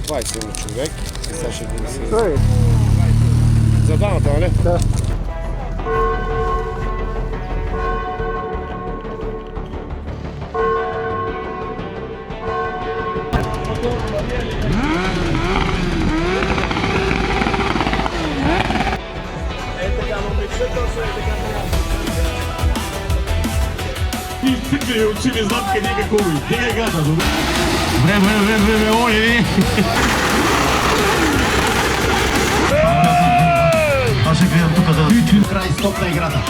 21 човек. Сега ще ги се... Той. За двамата, нали? Да. И цикли очи, не знам къде какво ми. Тега гада, добре? Време, оли! Аз ще гледам тук да... Край, стоп на играта.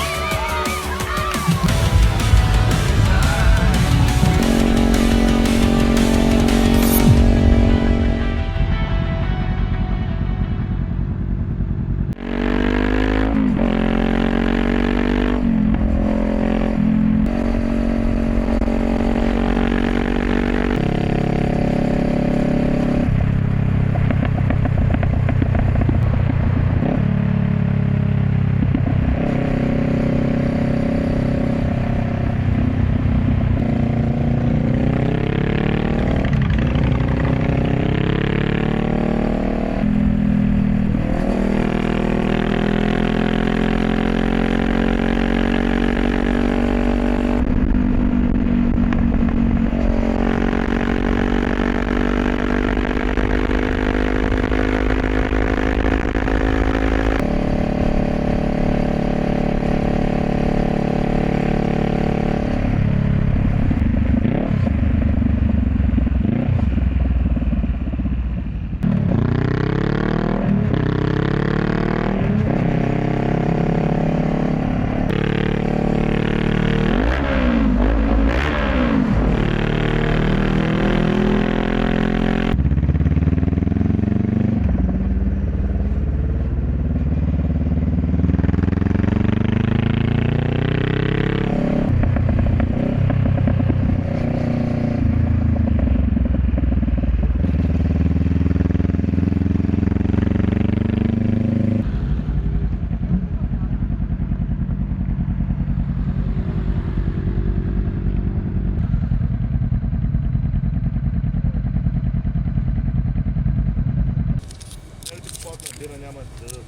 Няма да дадат.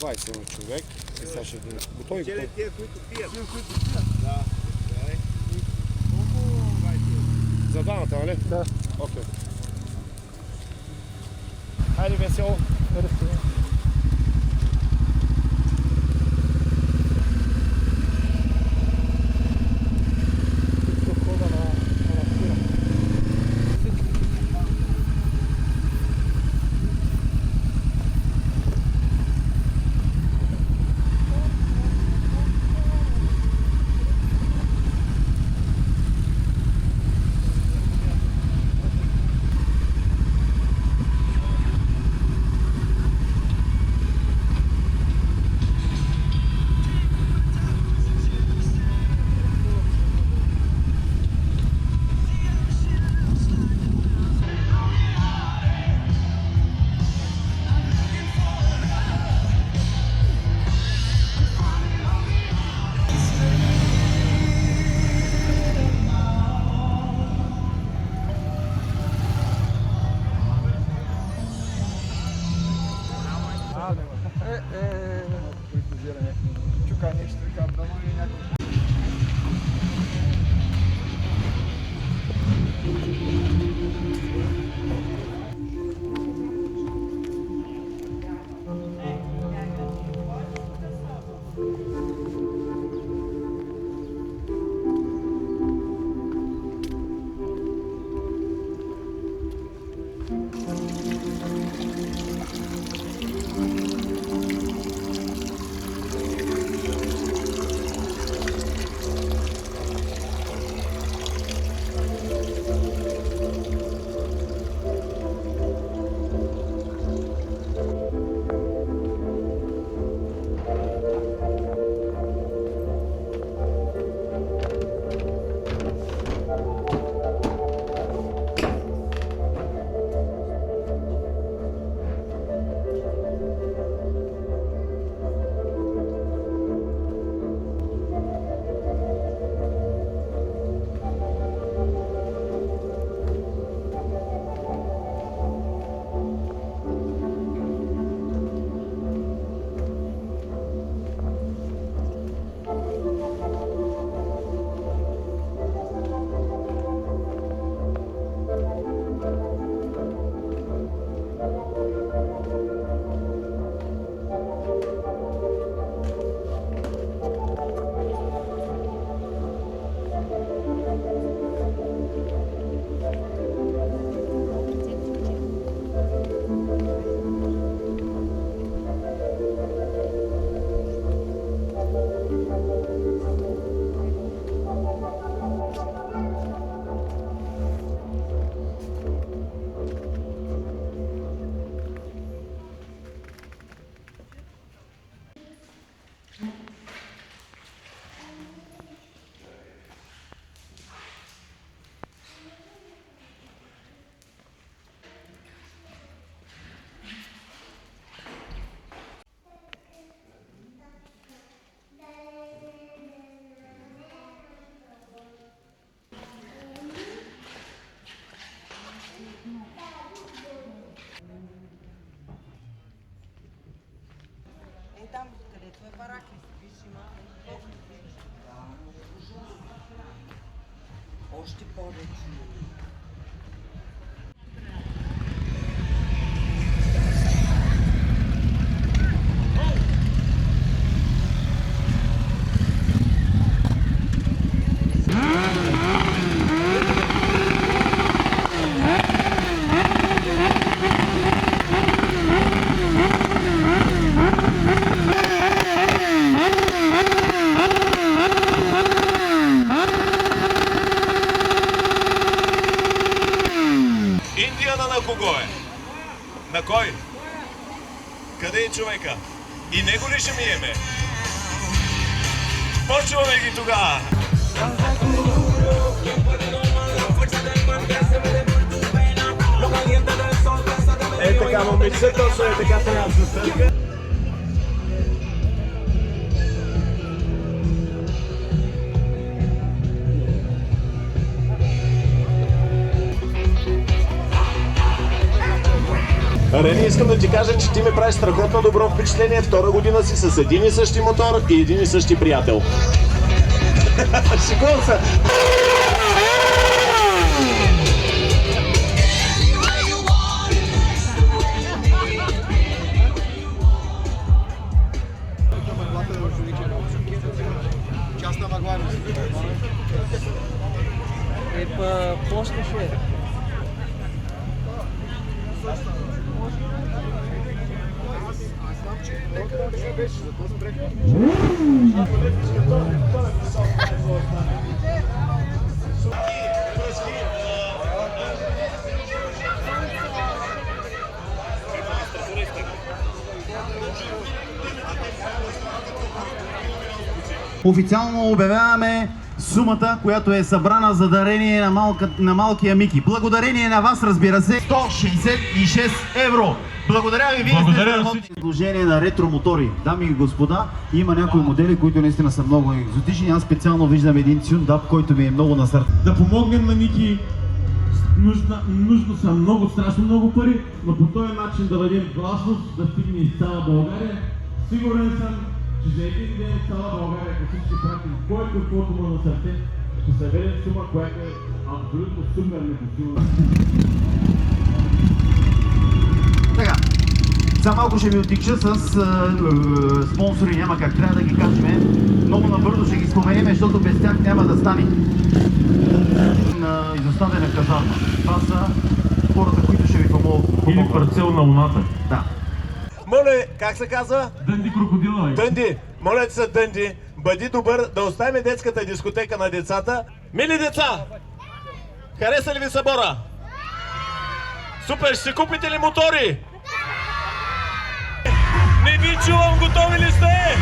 21 човек. Сега ще ги... Готови? Тия, които пият. Да. За двамата, нали? Да. Окей. Хайде, весело. Чукай нещо така, да му е някакво. Там, където е бараки, виж, има още повече. Индиана на кого е? На кой? Къде е човека? И него ли ще миеме? Почваме ги тогава! Е така, момиче, точно е така трябва да се стърка. Рени, искам да ти кажа, че ти ми правиш страхотно добро впечатление. Втора година си с един и същи мотор и един и същи приятел. Шегувам се! Частна мъгла. Площа ще е. Официално обявяваме сумата, която е събрана за дарение на малкия Мики. Благодарение на вас, разбира се, 166 евро. Благодаря ви, вие сте работни. Предложение на ретромотори. Дами и господа, има някои модели, които наистина са много екзотични. Аз специално виждам един тюндап, който ми е много на сърце. Да помогнем на Ники. Нужно са страшно много пари, но по този начин да дадем гласност, да стигне из цяла България. Сигурен съм, че за един ден в цяла България, ако всички пратим кой каквото му на сърце, ще съберем сума, която е абсолютно супер непосилна. Така, за малко ще ви отикча с спонсори, няма как, трябва да ги кажем. Много набързо ще ги споменем, защото без тях няма да стане. Изоставена казарма. Това са хората, които ще ви помогнат. Или парцел на луната. Да. Моля, как се казва? Дънди крокодила, бе. Дънди, моля ти се, Дънди, бъди добър да оставим детската дискотека на децата. Мили деца, хареса ли ви събора? Супер, ще си купите ли мотори? Не ви чувам, готови ли сте?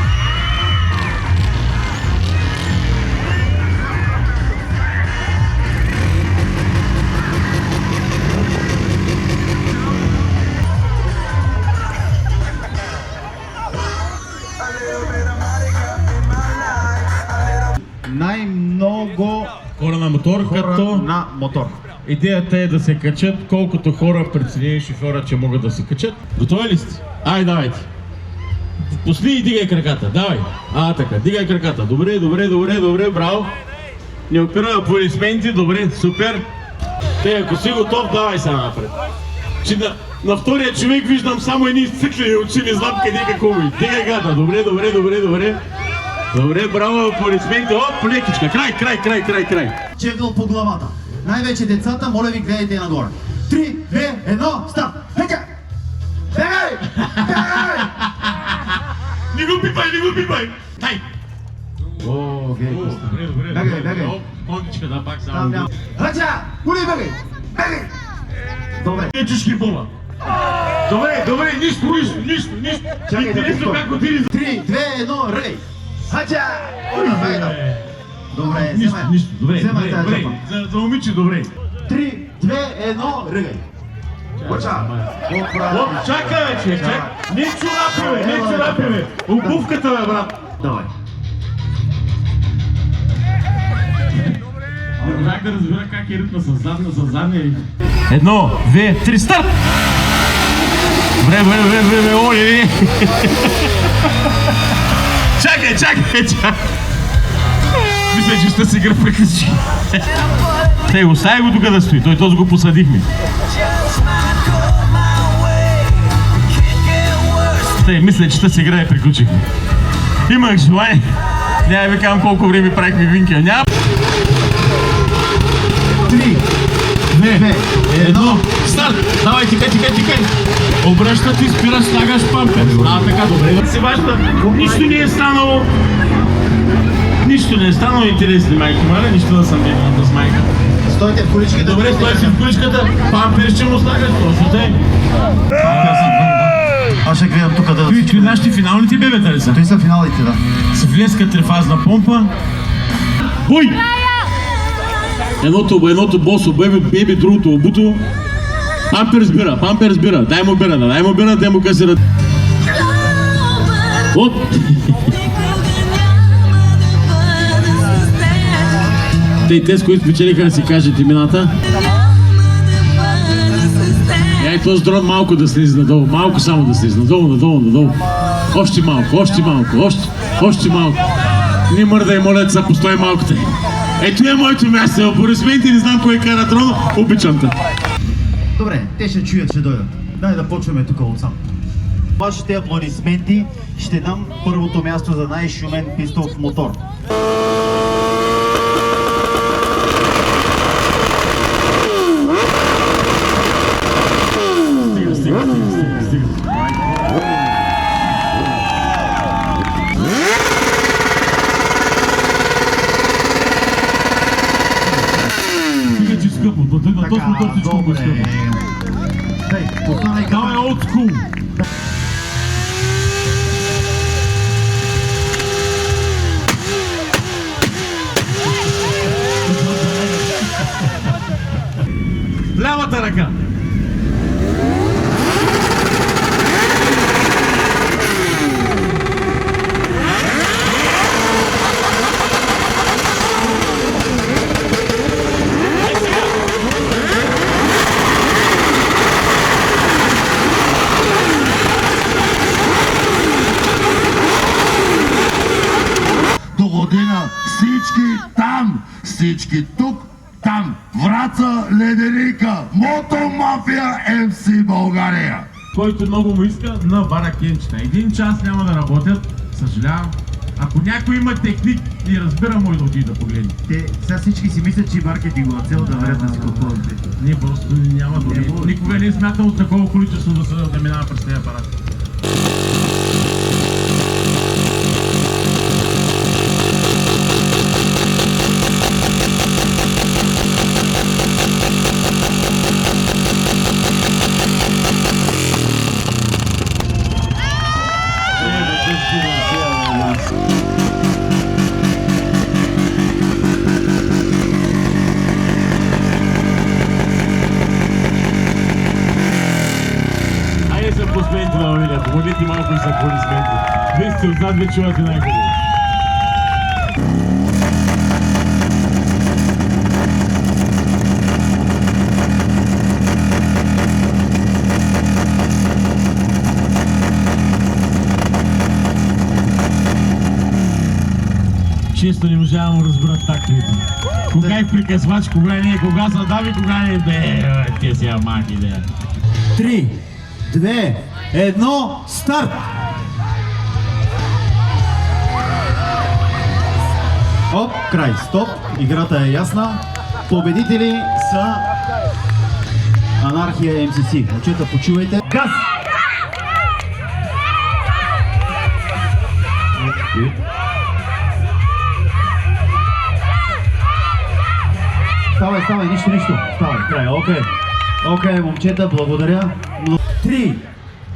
Най-много Хора на мотор, хора като на мотор. идеята е да се качат колкото хора прецени шофьора, че могат да се качат. Готови ли сте? Ай, давайте. Пусни и дигай краката, давай. Така, дигай краката. Добре, браво. Не опира аплодисменти, добре, супер. Ако си готов, давай сега напред. Че на втория човек виждам само едни изцъклени очи, не знам къде и какво ми. Дигай гата, добре. Добре, браво, аплодисменти. Оп, лекичка, край. Чевдъл по главата. Най-вече децата, моля ви, гледайте нагоре. 3, 2, 1, старт! Хека! Бегай! Не го пипай! Тай! О, гледай, Коста. Добре. Бегай. Кондичка, да, пак Там само. няма. Хача! Коли, бегай! Добре. Не чушки бола. Добре, нищо. Чакай да Интересно повторя. как отиде. 3, 2, 1, ръй! Хача! Бегай там. Добре, Нищо. Добре. тази жопа. За момиче, добре. 3, 2, 1, ръгай! Хача! Оп, чакай, човек. Не чорапи, бе. Обувката, бе, брат. Давай. Не можах да разбера как е ритма с задния ритм. 1, 2, 3, старт! Време, оли! Чакай! Мисля, че ще си игра приключи. Тей, остави го тук да стои, той този го посадихме. Тей, мисля, че ще си игра и приключихме. Имах желание. Няма ви казвам колко време правихме винкел. Няма. 3, 2, 1, старт! Давай, тикай! Обръща ти, спираш, слагаш пампер. Така, добре. Се ваща, нищо не е станало. Нищо не е станало, интересни майки, маля, нищо да съм виновата с майка. стойте в количката. Добре, стой си в количката, пампер ще му слагаш, точно тъй. Аз ще гледам тук да... Какви нашите финалните бебета ли са? Той са финалите, да. Свлеска трифазна помпа. Бой! Едното босо беби, другото обуто. Пампер сбира. Дай му бира, дай му касира. Оп! Те, с които спечелиха да си кажат имената. Ей, този дрон малко да слезе надолу, малко само да слезе, надолу. Още малко. Не мърдай, моля се, постой малкото. Ето е моето място, аплодисменти, не знам кой кара дрона, обичам те. Добре, те ще чуят, ще дойдат. Дай да почваме тук отсам. Вашите аплодисменти ще дам първото място за най-шумен пистов мотор. Стига. Скъпо, на този мотор всичко го скъпо. Давай old school. Лявата ръка. Всички тук, там, Враца, Леденика, Мотомафия, МС България. Който много му иска на баракенчета. 1 час няма да работят, съжалявам. Ако някой има техник и разбира, може да отиде да погледне. Те сега всички си мислят, че маркетингова цел да вред да си купуват. Не, просто няма дори. Никога не е смятал от такова количество да минава през тези апарати. Айде са аплодисменти на Валерия, помолите малко и са аплодисменти. Вие сте отзад, ви чувате най-хубаво. Често не можавам да разберат тактовете. Кога е приказвач, кога не е, кога задави, кога не е, те си амахи, да. 3, 2, 1, старт! Оп, край, стоп, играта е ясна. Победители са Анархия МСС. Момчета, почувайте. Газ! Ставай, нищо. Ставай, край, окей, момчета, благодаря. 3,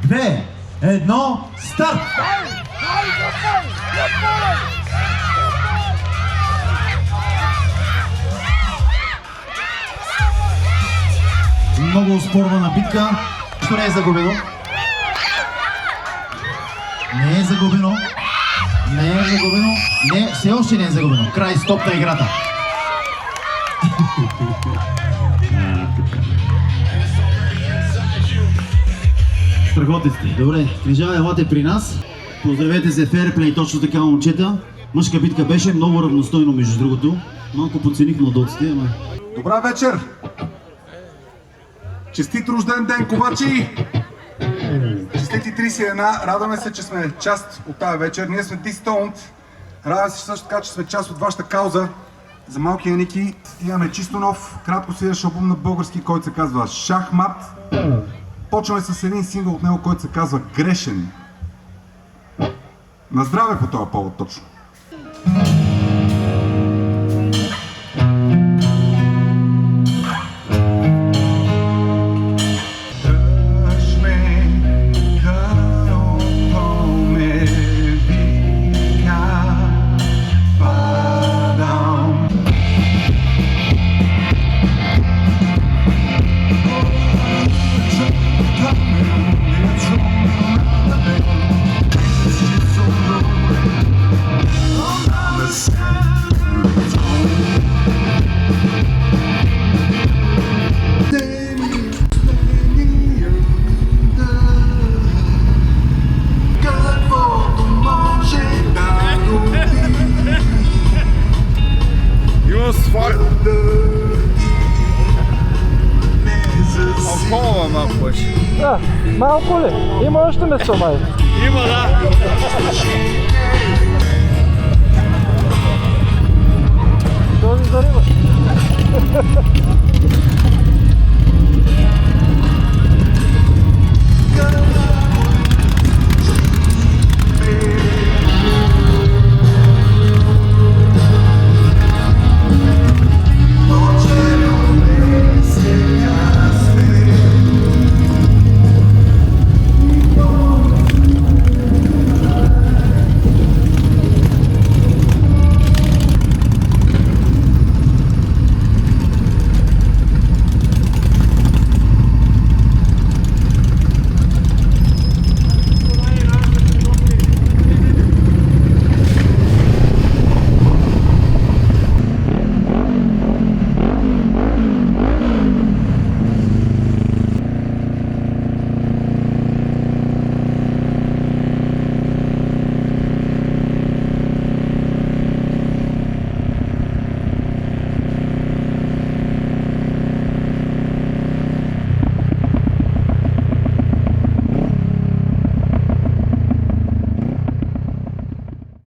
2, 1, старт! Много спорвана битка. Нищо не е загубено. Не, все още не е загубено. Край, стоп на играта. Страхотни сте. Добре, книжа, елате при нас. Поздравете се, ферплей, точно така, момчета. Мъжка битка беше много равностойно, между другото. Малко подцених младоците, ама... Добра вечер! Честит рожден ден, ковачи! Честити 31, радваме се, че сме част от тази вечер. Ние сме D-Stoned. Радваме се също така, че сме част от вашата кауза за малкия Ники. Имаме чисто нов, кратко свирещ албум на български, който се казва Шахмат. Почваме с един сингъл от него, който се казва Грешен. На здраве по този повод точно. Малко ли? Има още место, май. Има, да. Този зарива.